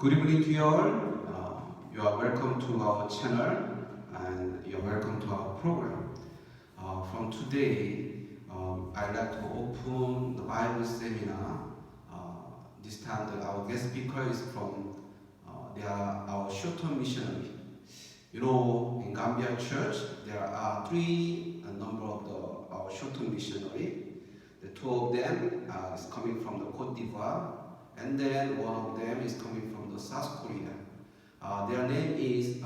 Good evening to you all. You are welcome to our channel and you are welcome to our program. From today, I'd like to open the Bible seminar. This time our guest speaker is from they are our short-term missionary. You know, in Gambia church, there are three number of our short-term missionary. The two of them is coming from the Cote d'Ivoire, and then one of them is coming from the South Korea. Their name is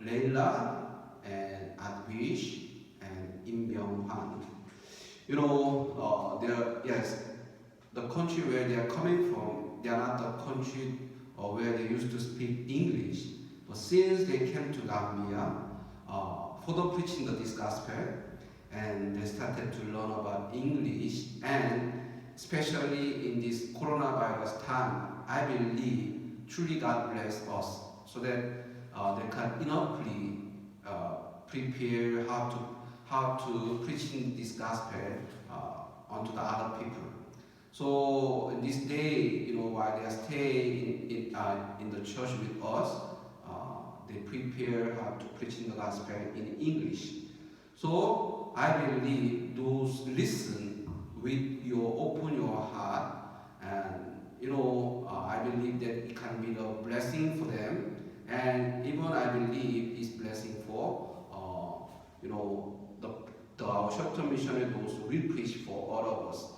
Leila and Adwish and Im Byung-han. You know, the country where they are coming from, they are not the country where they used to speak English. But since they came to Gambia for the preaching of this gospel, and they started to learn about English, and especially in this coronavirus time, I believe truly God bless us so that they can enoughly prepare how to preaching this gospel onto the other people. So in this day, you know, while they are staying in the church with us, they prepare how to preaching the gospel in English. So I believe those listen with your open your heart, and you know, I believe that it can be a blessing for them, and even I believe it's blessing for you know, our short-term missionary, those who will preach for all of us.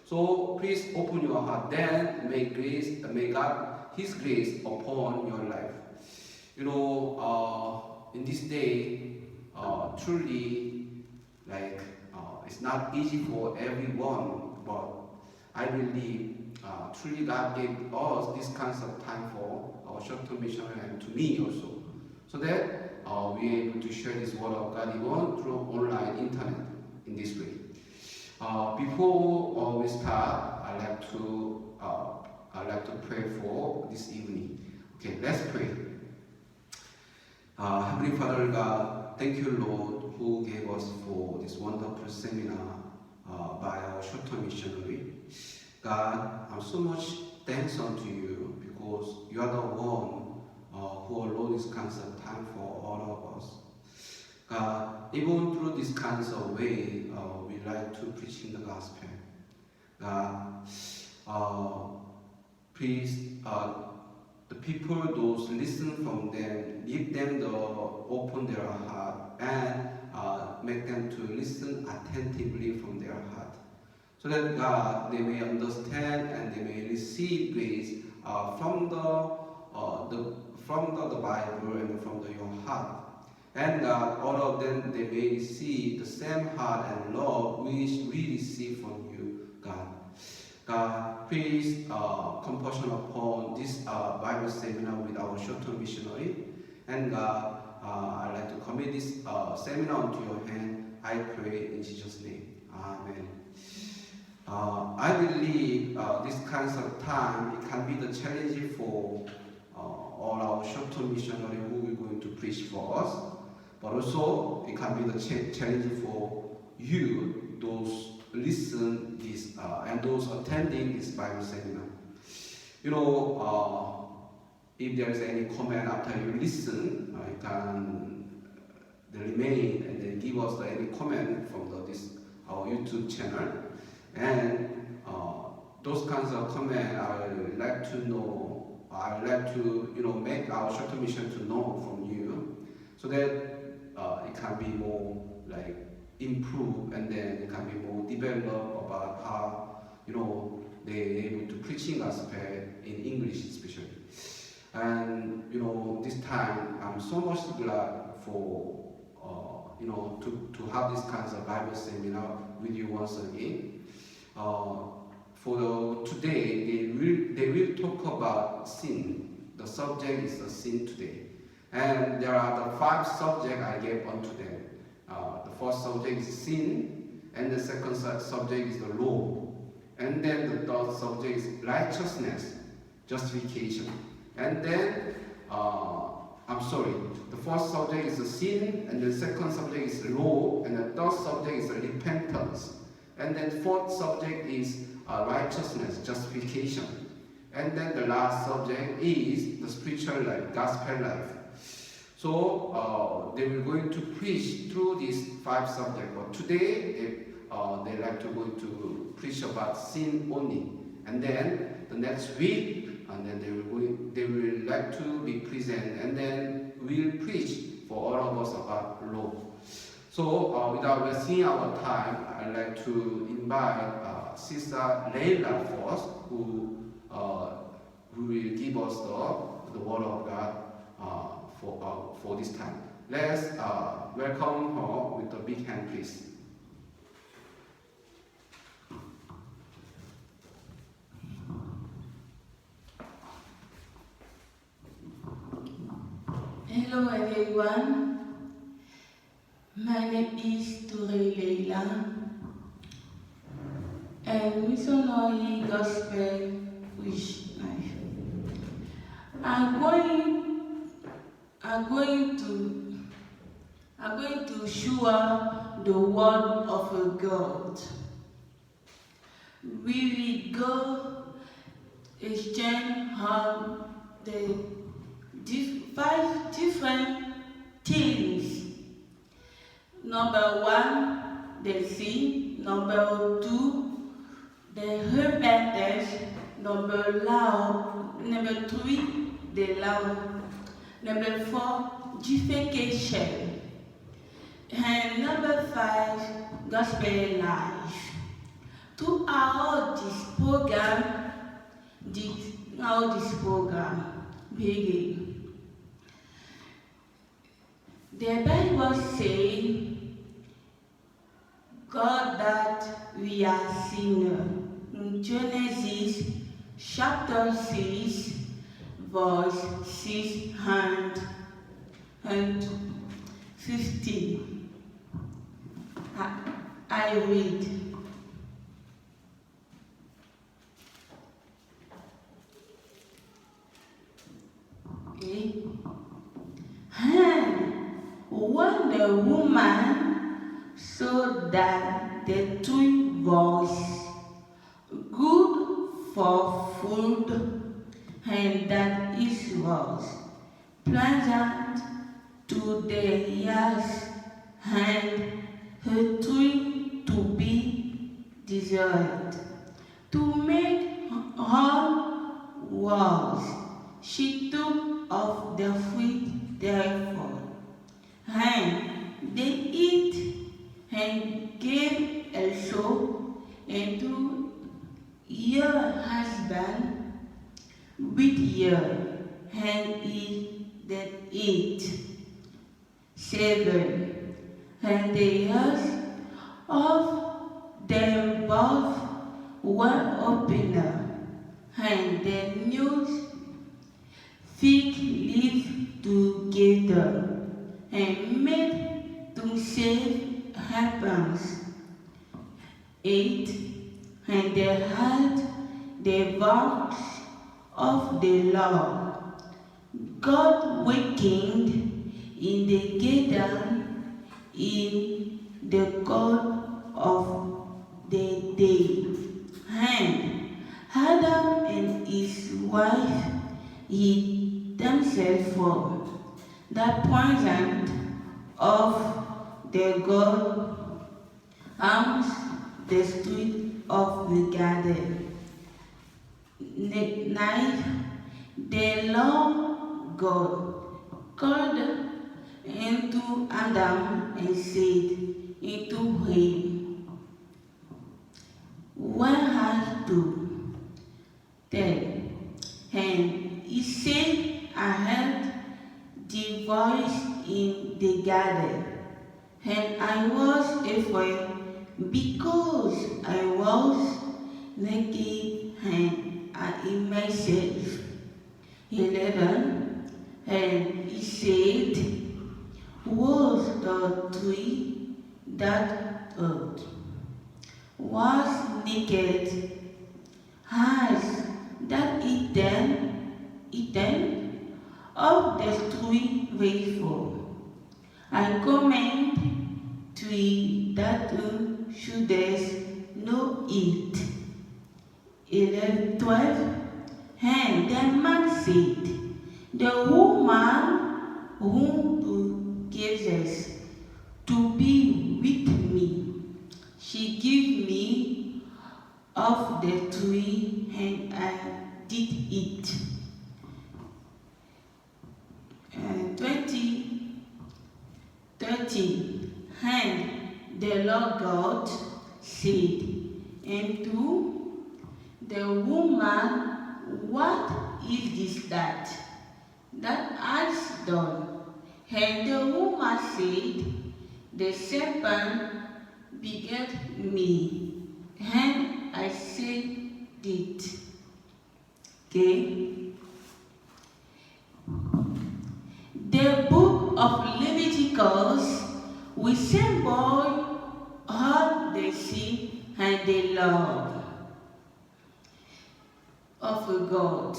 So please open your heart. Then may God His grace upon your life. You know, in this day, truly, like it's not easy for everyone, but I believe truly God gave us this kind of time for our short-term missionary and to me also, so that we are able to share this word of God even through online internet in this way. Before we start, I'd like to pray for this evening. Okay, let's pray. Heavenly Father God, thank you, Lord, who gave us for this wonderful seminar by our short-term missionary. God, I'm so much thanks unto you because you are the one who allowed this kind of time for all of us. God, even through this kind of way, we like to preach in the gospel. God, please, the people, those listen from them, give them to open their heart and make them to listen attentively from their heart, so that God, they may understand and they may receive grace from the Bible and from your heart. And God, all of them, they may receive the same heart and love which we receive from you, God. God, please compassion upon this Bible seminar with our short-term missionary. And God, I'd like to commit this seminar into your hand. I pray in Jesus' name. Amen. I believe this kind of time, it can be the challenging for all our short-term missionary who we're going to preach for us, but also it can be the challenging for you, those listen this and those attending this Bible seminar. You know, if there is any comment after you listen, you can remain and then give us any comment from our YouTube channel. And those kinds of comments, I would like to know. I would like to, make our short-term mission to know from you, so that it can be more like improve, and then it can be more developed about how they're able to preaching gospel in English especially. And this time I'm so much glad for to have this kinds of Bible seminar with you once again. For today, they will talk about sin. The subject is the sin today, and there are the 5 subjects I gave unto them. The first subject is sin, and the second subject is the law, and then the third subject is righteousness, justification, and then the first subject is the sin, and the second subject is law, and the third subject is repentance, and then fourth subject is righteousness, justification. And then the last subject is the spiritual life, gospel life. So they were going to preach through these 5 subjects. But today they like to going to preach about sin only. And then the next week, and then they will like to be present, and then we'll preach for all of us about law. So without wasting our time, I'd like to invite Sister Leila first, who will give us the Word of God for this time. Let's welcome her with a big hand, please. Hello everyone, my name is Ture Leila, and missionary gospel preach life. I'm going to share the word of God. We will go exchange on the 5 different things. Number 1, the sin. Number 2, the repentance. Number 3, the love. Number 4, justification. And number 5, gospel life. Throughout this program begin. The Bible says God that we are sinners. In Genesis chapter 6, verse 6 and 15. I read. Okay. And when the woman saw that the tree was good for food, and that it was pleasant to the eyes, and a tree to be desired, to make her wise, she took of the fruit therefore, and they eat and gave also unto your husband with you, and he that eat. 7. And the eyes of them both were opened, and they knew fig leaf together, and made themselves helpers. 8. And they had the voice of the Lord, God waking in the garden in the cool of the day. And Adam and his wife hid themselves from the presence of the God amongst the street of the garden. 9. The Lord God called into Adam and said unto him, Where art thou? 10. And he said, I heard the voice in the garden, and I was afraid, because I was naked and I hid myself. 11. And he said, Was the tree that earth was naked, has that eaten of the tree wherefore I command thee that thou shouldest not eat. 12. And the man said, the woman whom thou gavest to be with me, she gave me of the tree, and I did eat. 13. And the Lord God said unto the woman, what is this that hast done? And the woman said, the serpent begat me, and I said it. Okay. The book of Leviticus will symbol all the sin and the love of God.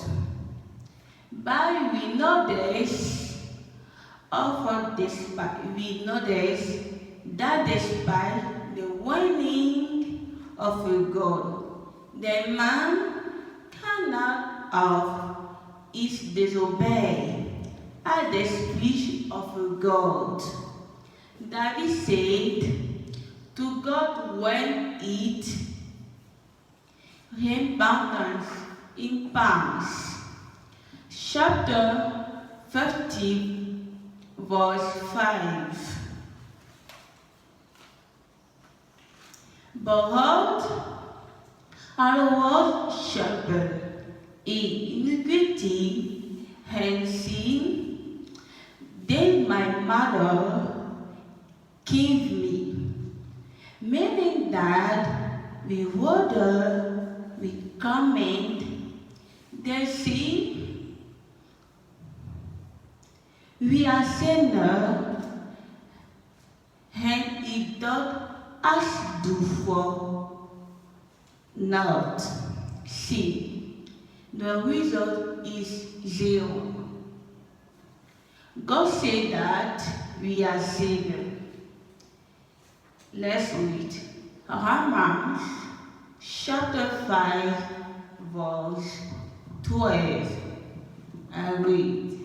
But we notice that despite the warning of God, the man cannot have is disobey at the speech of God. David said to God when it abundance in Psalms, chapter 50, verse 5. Behold, I was shepherd in iniquity and sin, then my mother gave me. Meaning that we order, we command the sin, we are sinner, and it does us do for not sin. The result is 0. God said that we are sinners. Let's read Romans chapter 5, verse 12. I read.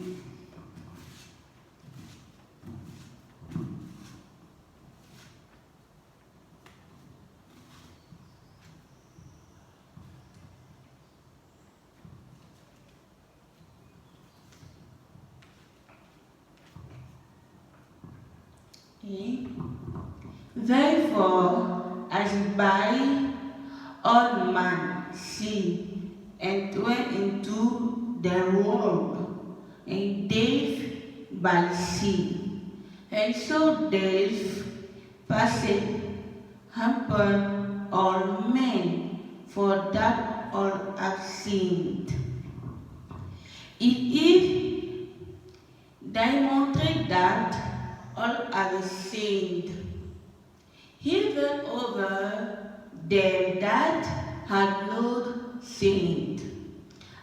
Therefore, as by all man sin entered into the world, and death by sin, and so death passed upon all men, for that all have sinned. It is demonstrated that all have sinned, even over them that had not sinned,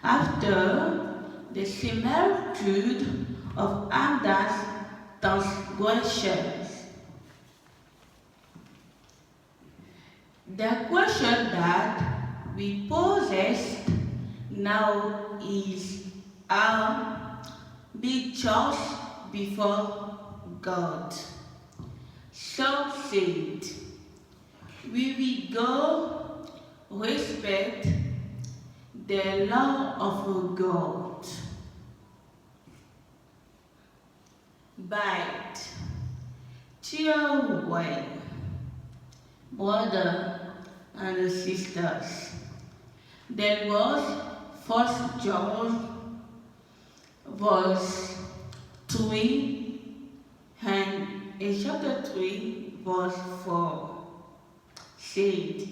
after the similitude of Adam's transgressions. The question that we possess now is how be judged before God. Some said, we will go respect the law of God. But, dear way, brother and sisters, there was 1 John verse 3 and in chapter 3 verse 4 said,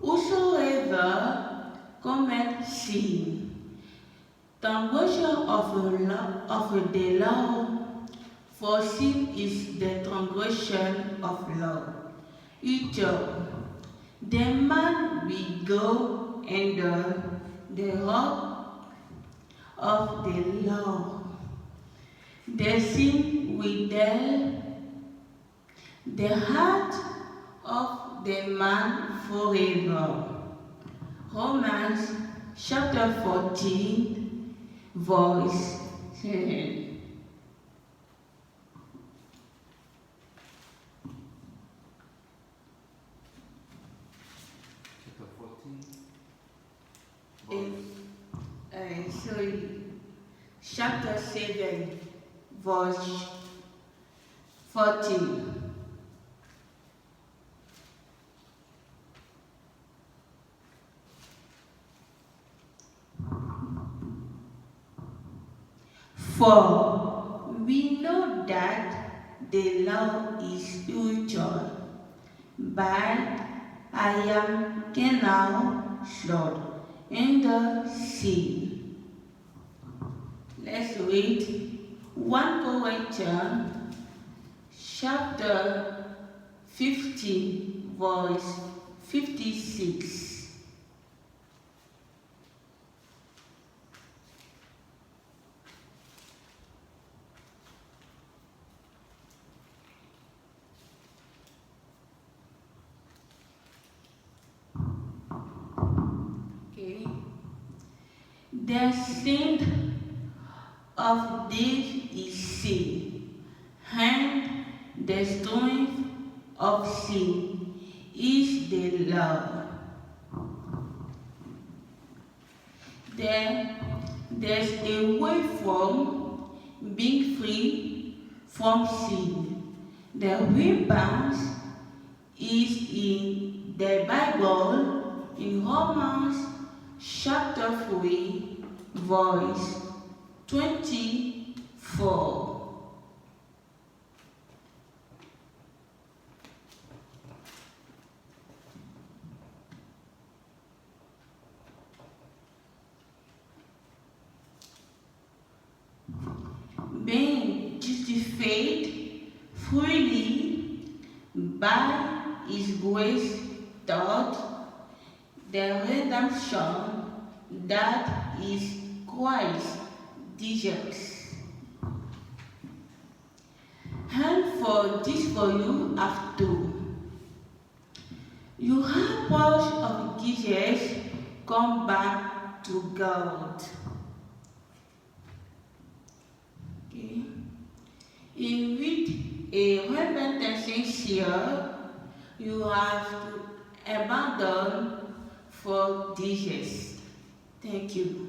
whosoever commits sin, transgression of the law, for sin is the transgression of law. The man will go under the rock of the law. The sin will there the heart of the man forever. Romans chapter 14, verse 10. Chapter 14. Chapter 7, verse 14. For we know that the law is spiritual, but I am now slowed in the sin. Let's read 1 Corinthians chapter 15, verse 56. Okay. The sin of this is sin, and the strength of sin is the law. There's a way from being free from sin. The rebound is in the Bible in Romans chapter 3, verse 24. Being justified freely by His grace taught the redemption that is Christ Jesus. And for you have to. You have watched of Jesus come back to God. Okay. In with a repentant sincere, you have to abandon for Jesus. Thank you.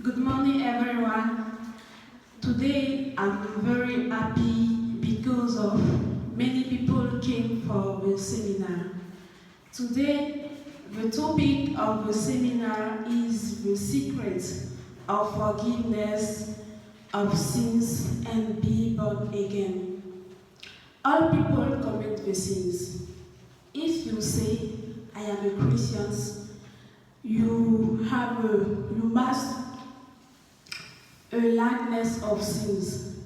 Good morning, everyone. Today, I'm very happy because of many people came for the seminar. Today, the topic of the seminar is the secret of forgiveness of sins and be born again. All people commit the sins. If you say, I am a Christian, you must a likeness of sins.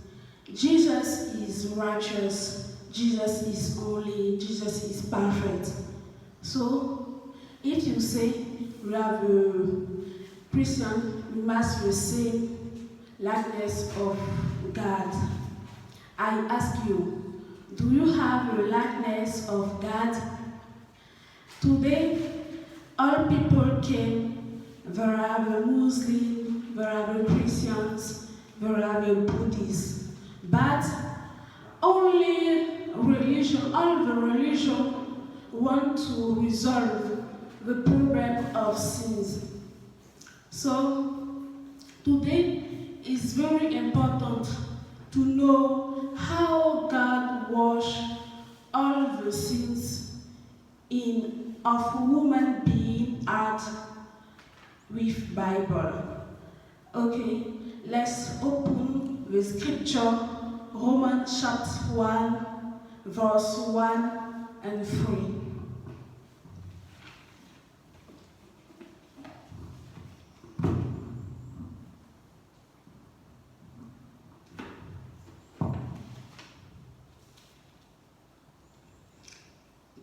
Jesus is righteous, Jesus is holy, Jesus is perfect. So, if you say you have a Christian, you must have the same likeness of God. I ask you, do you have a likeness of God? Today, all people came. There are Muslims, there are Christians, there are Buddhists. But all the religion want to resolve the problem of sins. So today is very important to know how God washed all the sins of human being heart with Bible. Okay, let's open the scripture, Romans chapter 1, verse 1 and 3.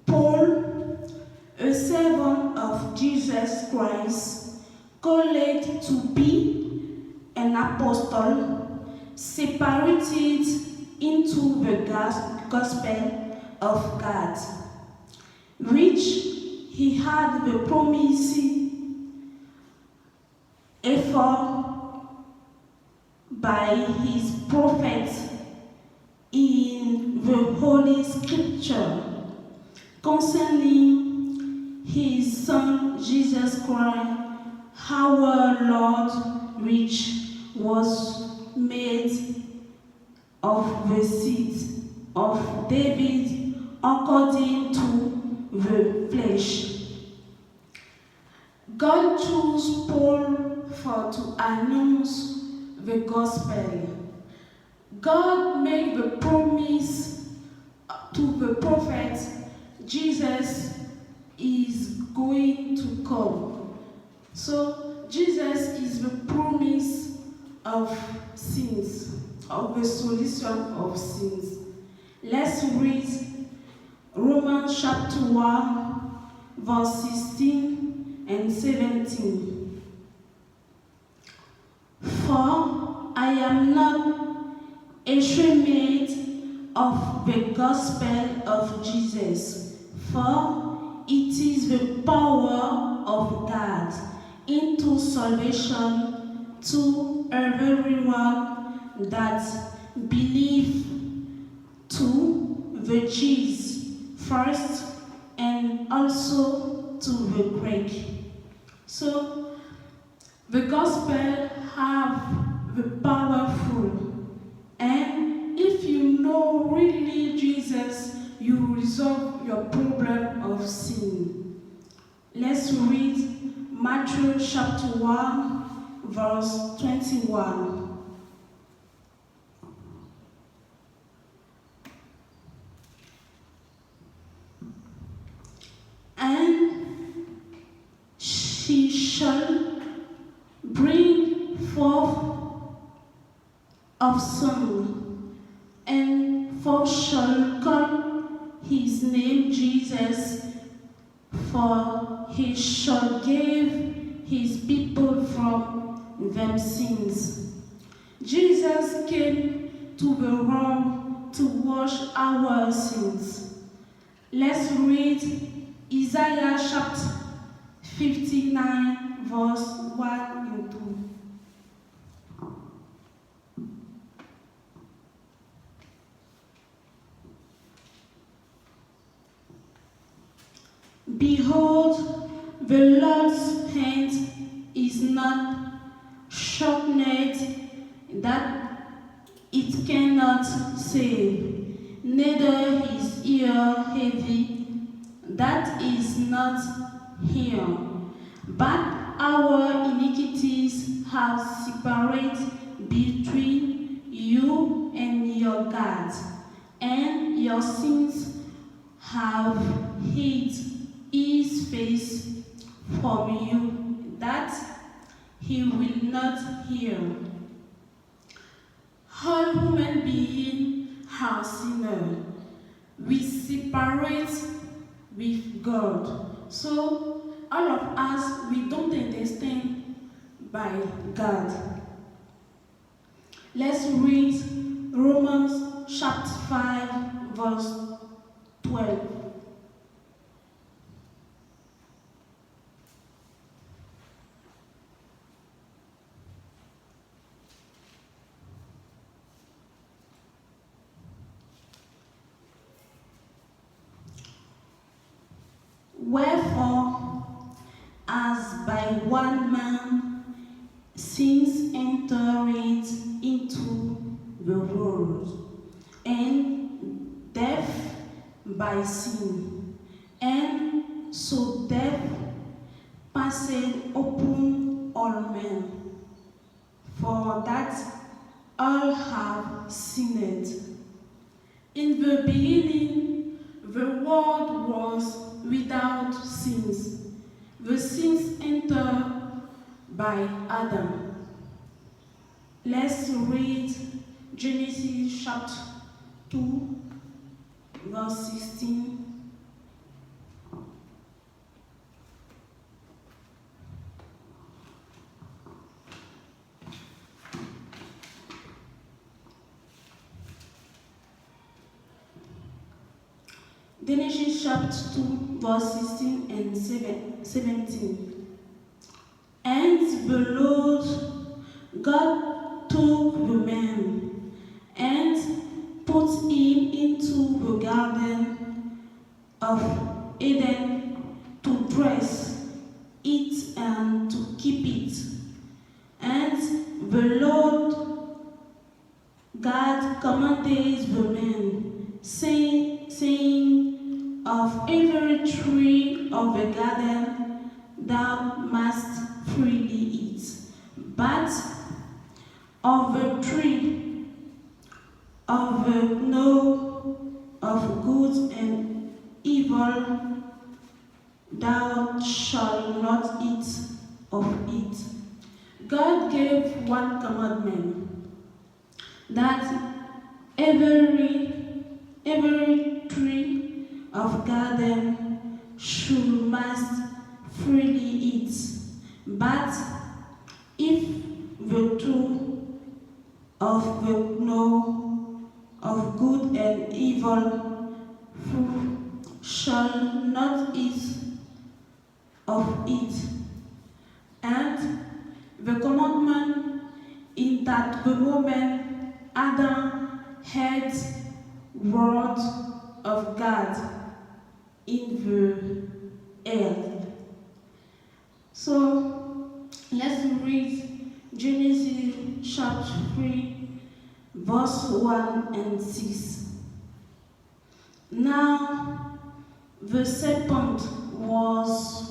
Paul, a servant of Jesus Christ, called to be and an apostle, separated into the gospel of God, which he had the promise afforded by his prophets in the Holy Scripture concerning his Son Jesus Christ, our Lord, which was made of the seed of David according to the flesh. God chose Paul to announce the gospel. God made the promise to the prophet Jesus is going to come. So Jesus is the promise of sins, of the solution of sins. Let's read Romans chapter 1, verse 16 and 17. For I am not ashamed of the gospel of Jesus, for it is the power of God into salvation to everyone that believes, to the Jews first and also to the Greek. So the gospel have the powerful, and if you know really Jesus, you resolve your problem of sin. Let's read Matthew chapter 1, verse 21. And she shall bring forth of son, and for shall call his name Jesus, for he shall give his people from them sins. Jesus came to the world to wash our sins. Let's read Isaiah chapter 59, verse 1 and 2. Behold, the Lord's hand is not shortened that it cannot save, neither his ear heavy that is not hear. But our iniquities have separated between you and your God, and your sins have hid his face from you, that he will not hear. All human beings are sinners. We separate with God. So all of us, we don't understand by God. Let's read Romans chapter 5, verse 12. Wherefore, as by one man sins entered into the world, and death by sin, and so death passed upon all men, for that all have sinned. In the beginning, the world was without sins. The sins entered by Adam. Let's read Genesis chapter 2, verse 16. Genesis chapter 2, verse 16 and 17. And the Lord God took the man and put him into the garden of Eden to dress it and to keep it. And the Lord God commanded the man, saying, of every tree of the garden thou must freely eat, but of the tree of the know of good and evil thou shalt not eat of it. God gave one commandment, that every tree of garden should must freely eat, but if the tree of the know of good and evil shall not eat of it. And the commandment in that the moment Adam heard word of God in the earth. So let's read Genesis chapter 3, verse 1 and 6. Now the serpent was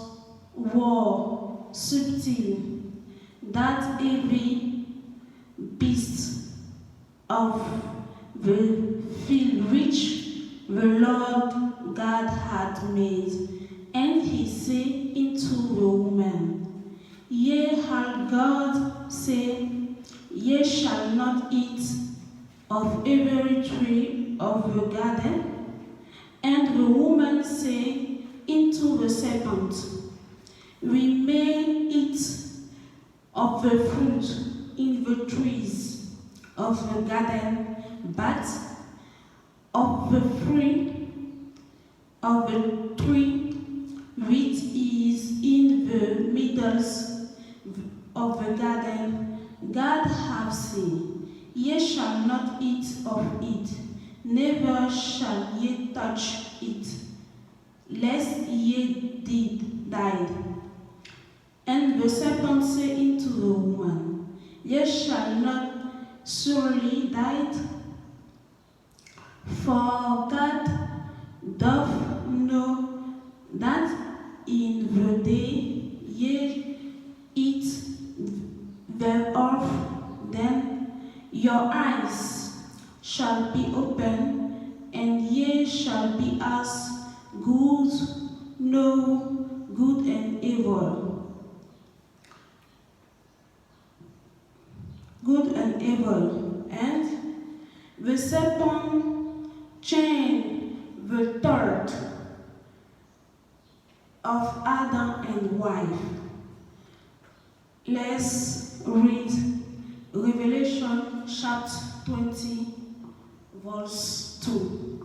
subtle, that every beast of the field which the Lord God had made. And he said unto the woman, Yea, hath God said, Ye shall not eat of every tree of the garden? And the woman said unto the serpent, We may eat of the fruit in the trees of the garden, but of the fruit of the tree which is in the middle of the garden, God hath said, Ye shall not eat of it, neither shall ye touch it, lest ye did die. And the serpent said unto the woman, Ye shall not surely die, for God doth know that in the day ye eat thereof, then your eyes shall be opened, and ye shall be as good, know good and evil. Good and evil. And the serpent changed the thought of Adam and wife. Let's read Revelation chapter 20, verse 2.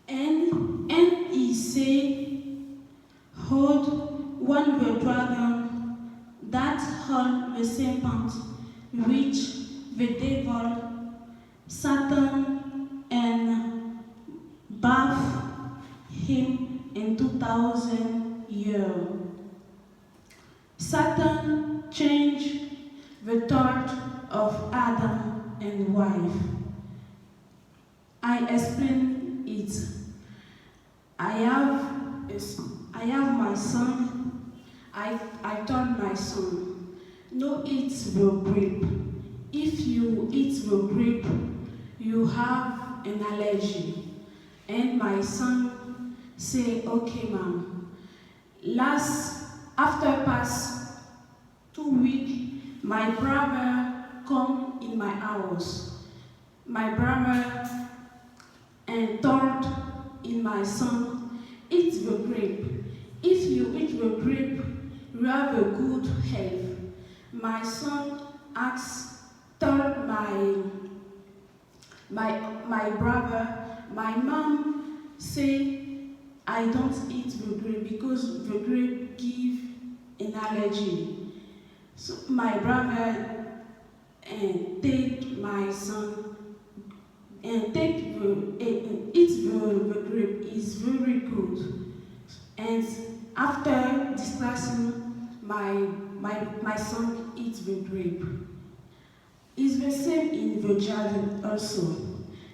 And he said, Hold one the dragon, that hold the serpent, which the devil, Satan, and bath him in 2,000 years. Satan changed the thought of Adam and wife. I explain it. I have my son. I told my son, no eat the grape. If you eat the grape, you have an allergy. And my son say, okay, ma'am. After past 2 weeks, my brother come in my house. my brother told in my son, eat the grape. If you eat the grape, you have a good health. My son told my brother, my mom say I don't eat the grape because the grape give an allergy. So my brother take my son and eat the grape is very good. And after discussing, my son eats the grape. It's the same in the garden also.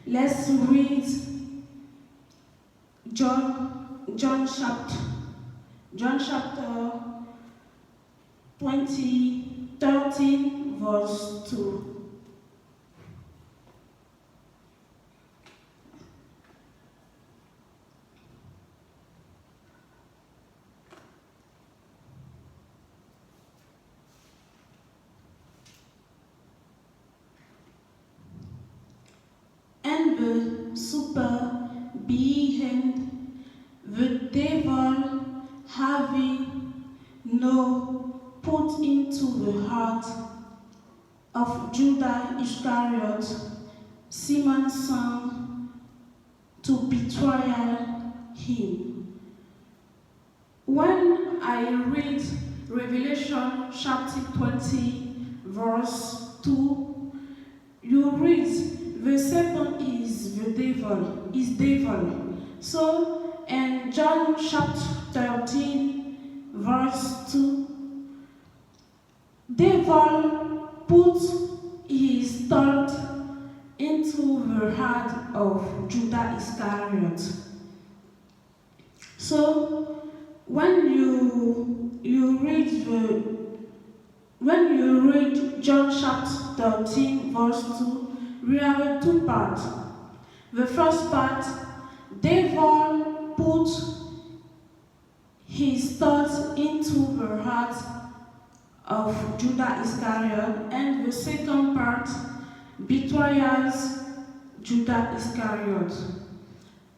Let's read John chapter 13, verse 2. And the super being the devil having no put into the heart of Judah Iscariot, Simon's son, to betray him. When I read Revelation chapter 20, verse 2, you read the serpent is the devil. So in John chapter 13, verse 2, devil put his thought into the heart of Judah Iscariot. So when you read John chapter 13, verse 2, we have two parts. The first part, devil put his thoughts into the heart of Judah Iscariot, and the second part betrays Judah Iscariot.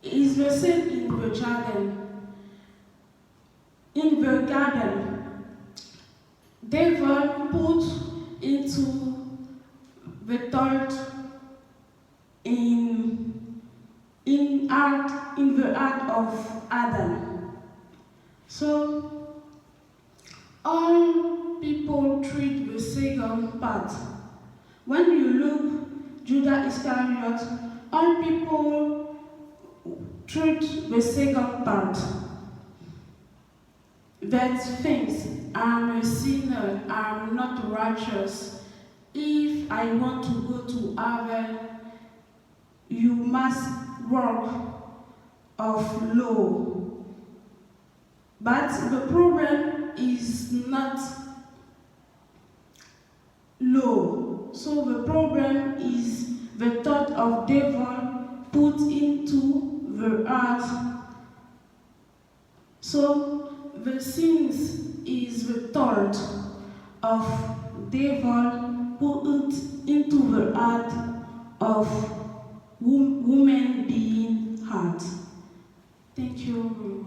It's the same in the garden. In the garden, devil put into the thought in the heart of Adam. So all people treat the second part. When you look Judah Iscariot, all people treat the second part. That things, I'm a sinner, I'm not righteous. If I want to go to heaven, you must work of law. But the problem is not law. So the problem is the thought of devil put into the heart. So the sins is the thought of devil put into the heart of woman being heart. Thank you very much.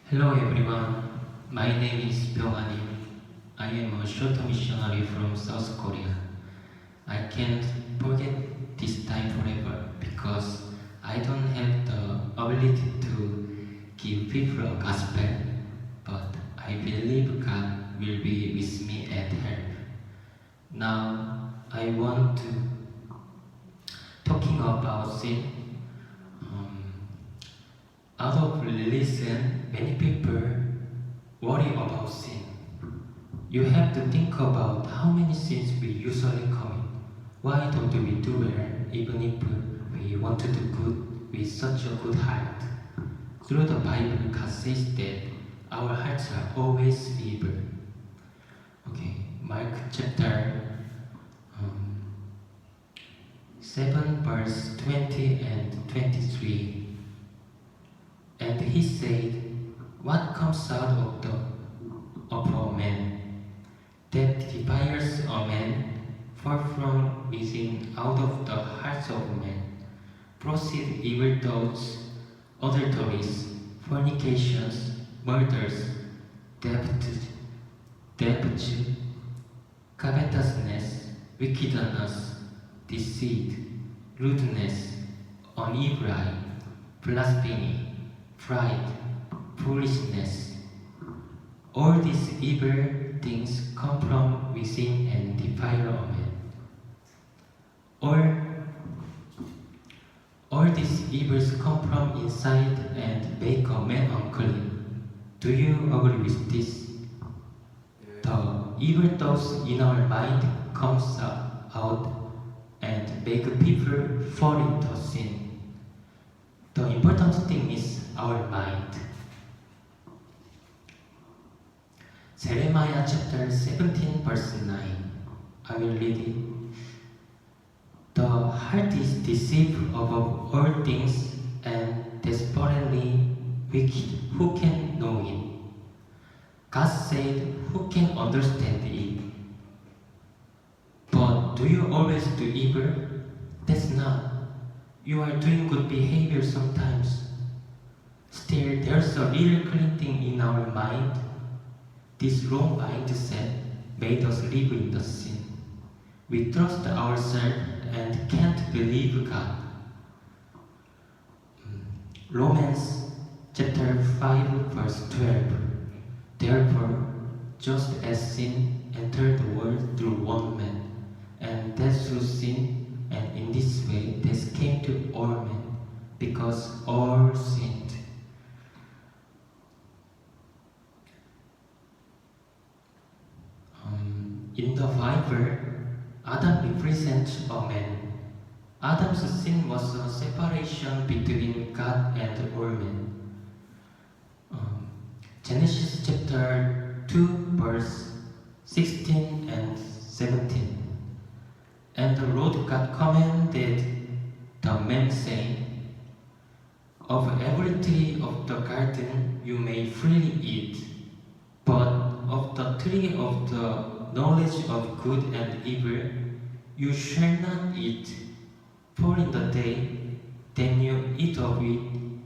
Hello everyone, my name is Byung-Ani. I am a short missionary from South Korea. I can't forget this time forever because I don't have the ability to give people a gospel, but I believe God will be with me and help. Now I want to talking about sin. Out of religion, many people worry about sin. You have to think about how many sins we usually commit. Why don't we do well even if we want to do good with such a good heart? Through the Bible, God says that our hearts are always evil. Okay, Mark chapter 7 verse 20 and 23. And he said, what comes out of a man that defiles a man, for from within, out of the hearts of men, proceed evil thoughts, adulteries, fornications, murders, thefts, covetousness, wickedness, deceit, rudeness, an evil eye, blasphemy, pride, foolishness. All these evil things come from within and defile a man. All these evils come from inside and make a man unclean. Do you agree with this? The evil thoughts in our mind comes out and make people fall into sin. The important thing is our mind. Jeremiah chapter 17 verse 9. I will read it. The heart is deceitful above all things and desperately wicked. Who can know it? God said, who can understand it? But do you always do evil? That's not. You are doing good behavior sometimes. Still, there's a little cleansing in our mind. This wrong mindset made us live in the sin. We trust ourselves and can't believe God. Romans chapter 5 verse 12. Therefore, just as sin entered the world through one man, and death through sin, and in this way death came to all men, because all sinned. In the Bible, Adam represents a man. Adam's sin was a separation between God and all men. Genesis chapter 2 verse 16 and 17. And the Lord God commanded the man, saying, of every tree of the garden you may freely eat, but of the tree of the knowledge of good and evil you shall not eat, for in the day then you eat of it,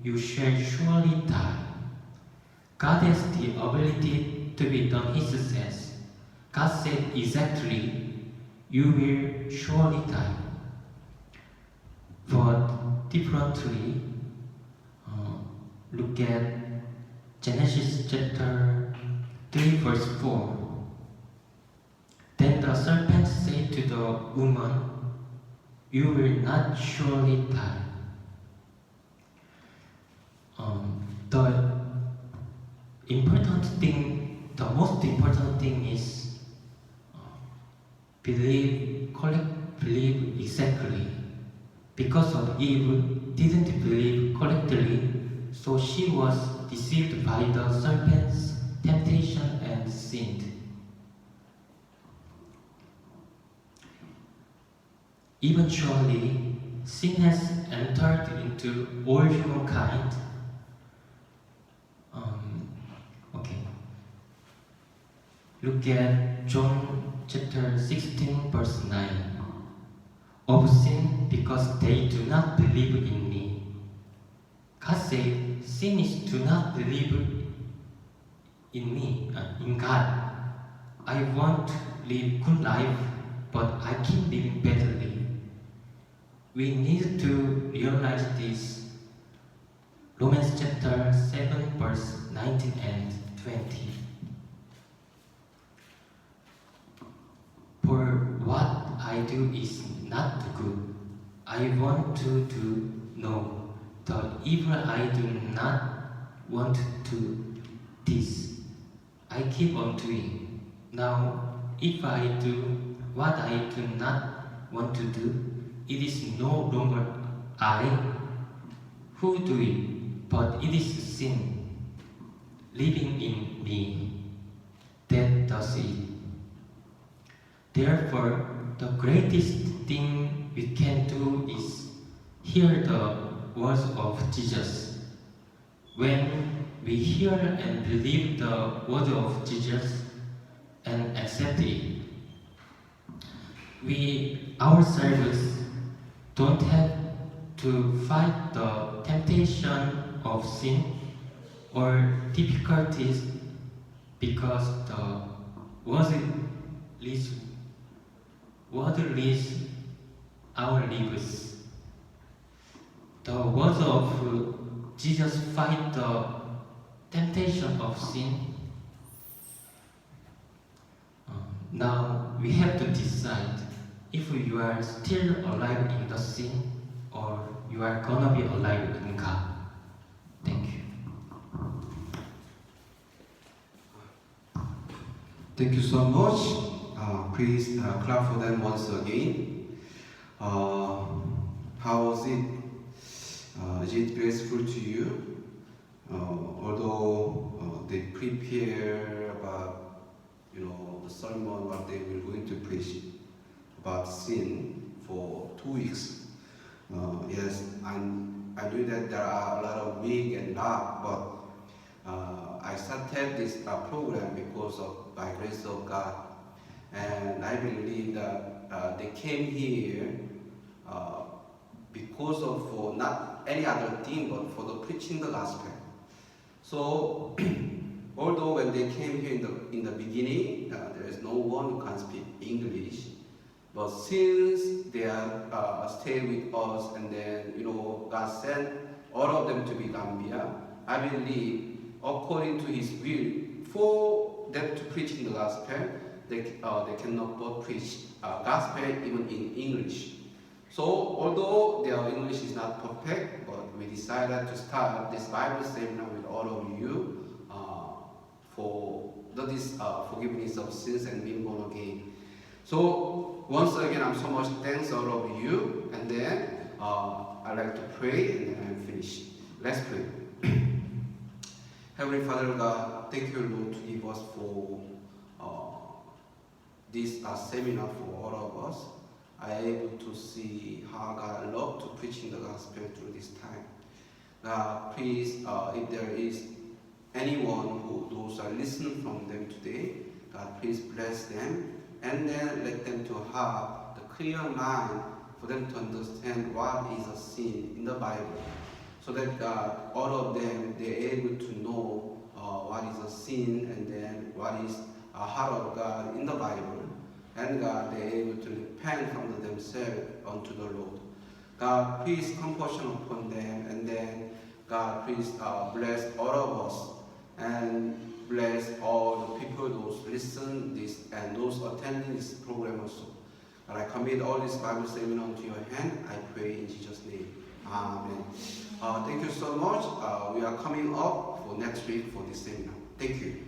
you shall surely die. God has the ability to be done His says. God said exactly, you will surely die. But differently, look at Genesis chapter 3 verse 4. Then the serpent said to the woman, you will not surely die. The most important thing is believe exactly. Because of Eve didn't believe correctly, so she was deceived by the serpent's temptation and sinned. Eventually, sin has entered into all humankind. Look at John chapter 16 verse 9. Of sin, because they do not believe in me. God said, sin is to not believe in me, in God. I want to live good life, but I keep living badly. We need to realize this. Romans chapter 7 verse 19 and 20. For what I do is not good. I want to do no. The evil I do not want to this. I keep on doing. Now, if I do what I do not want to do, it is no longer I who do it, but it is sin living in me that does it. Therefore, the greatest thing we can do is hear the words of Jesus. When we hear and believe the word of Jesus and accept it, we ourselves don't have to fight the temptation of sin or difficulties, because the word leads our lives. The words of Jesus fight the temptation of sin. Now we have to decide if you are still alive in the sin or you are gonna be alive in God. Thank you. Thank you so much. Please clap for them once again. How was it? Is it graceful to you? Although they prepare about the sermon what they were going to preach about sin for 2 weeks. Yes, I knew that there are a lot of weak and dark, but I started this program because of by grace of God, and I believe that they came here because of for not any other thing but for the preaching the gospel. So although when they came here in the beginning, there is no one who can speak English, but since they are stayed with us, and then God sent all of them to be Gambia, I believe according to His will for them to preach in the gospel, they cannot but preach gospel even in English. So although their English is not perfect, but we decided to start this Bible seminar with all of you for this forgiveness of sins and being born again. So once again, I'm so much thanks all of you, and then I'd like to pray and then I'm finished. Let's pray. Heavenly Father God, thank you, Lord, to give us for this seminar for all of us. I am able to see how God loves to preaching the gospel through this time. God, please, if there is anyone who those are listening from them today, God, please bless them, and then let them to have the clear mind for them to understand what is a sin in the Bible, so that God, all of them, they're able to know what is a sin, and then what is a heart of God in the Bible. And God, they're able to repent from themselves unto the Lord. God, please compassion upon them, and then God, please bless all of us, and bless all the people, those listen this and those attending this program also. And I commit all this Bible seminar into your hand. I pray in Jesus' name. Amen. Thank you so much. We are coming up for next week for this seminar. Thank you.